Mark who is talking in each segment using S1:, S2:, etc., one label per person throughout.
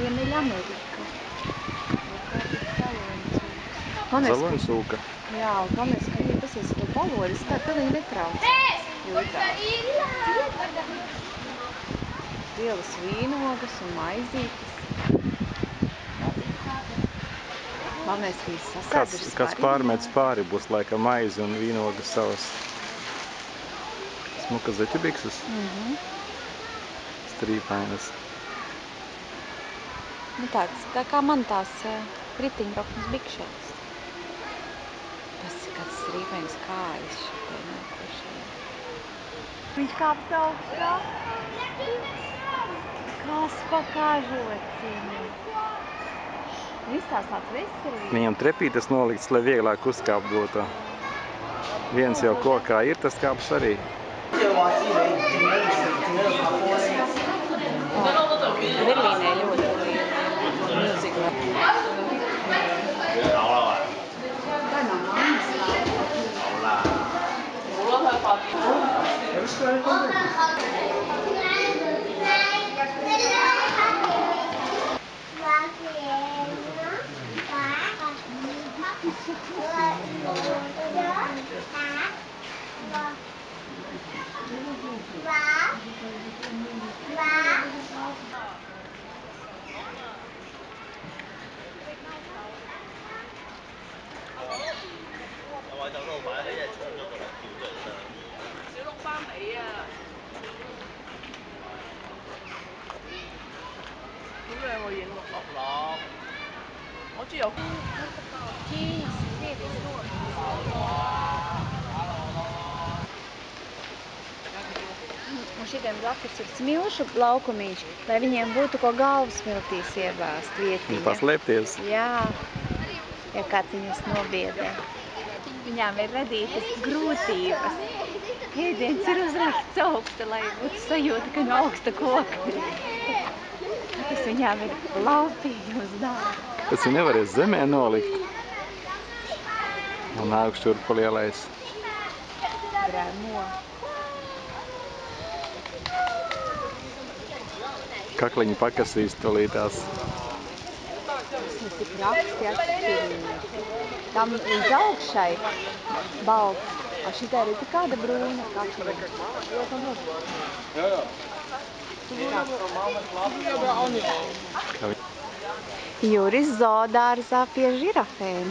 S1: Ziemeļamerika. Tā ir zaloņcūka.
S2: Zaloņcūka? Jā,
S1: un galvenais, ka viņi pasies to valodas, tā pilnīgi netraucēs. Jūtās. Lielas vīnogas un maizītes. Galvenais, ka viņas sasēdz ir
S2: kāds pārmets pāri būs laikam maizi un vīnogas savas. Smuka zeķibikses? Strīpainas.
S1: Nu tāds, tā kā man tās ritiņbroknes bikšetes. Tas ir kāds strīpainas kājas šitai nākošajai. Viņš kāps augstā. Kas pa kažociņu? Izstāstāts veselīgi.
S2: Viņam trepītes nolikts, lai vieglāk uzkāpt būtu. Viens jau kokā ir, tas kāps arī.
S1: Berlīnē ļoti liela milzīga. Un šitiem blakus ir smilšu laukumiņš, lai viņiem būtu ko galvasmiltīs iebāzt vietiņa.
S2: Paslēpties.
S1: Jā, ja kāds viņas nobiedē. Viņām ir radītas grūtības. Ēdiens ir uzlikts augstu, lai būtu sajūta, ka no augsta koka. Tas viņām ir laupījums dārgi.
S2: Tas viņi nevarēs zemē nolikt. Un augšķur pa lielais.
S1: Gremo.
S2: Kakliņu pakasīs tolītās.
S1: Tas ir raksti atšķirīgi. Tam līdz augšai balts. A šitā ir kāda brūna kakliņa. Juris zoodārzā pie žirafēm.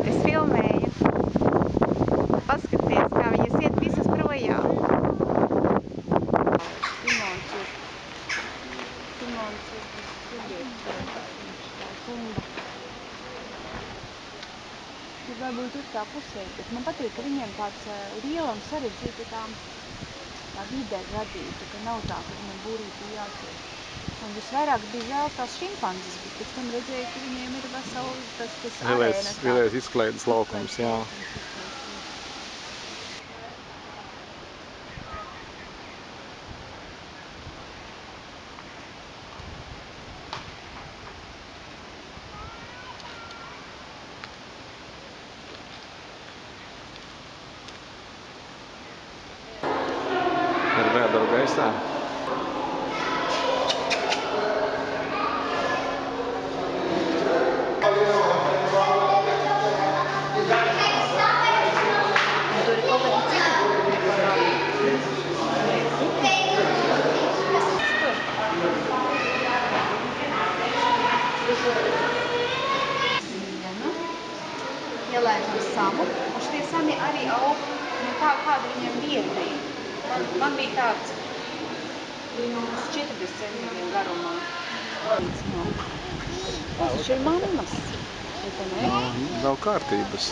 S1: Es filmēju. Paskaties, kā viņas iet visas projām. Varbūt uz tā pusē, bet man patīk, ka viņiem tāds liela un sarežģīta tā vide radīta, ka nav tā, ka viņiem būrīti jātiek. Man visvairāk bija žēl tās šimpanzes, bet pēc tam redzēju, ka viņiem ir veseli tas arēnas.
S2: Lielais izklaides laukums, jā. Ir vēdera gaisā.
S1: Tur ir kaut kāda cita būtne, ko nav. Ielēžam samu, un šitie sami arī aug no tā, kāda viņiem vieta bija. Man bija tāds 40 centimetriem garumā. Tas taču ir mammas. Vai te ne?
S2: Nav kārtības.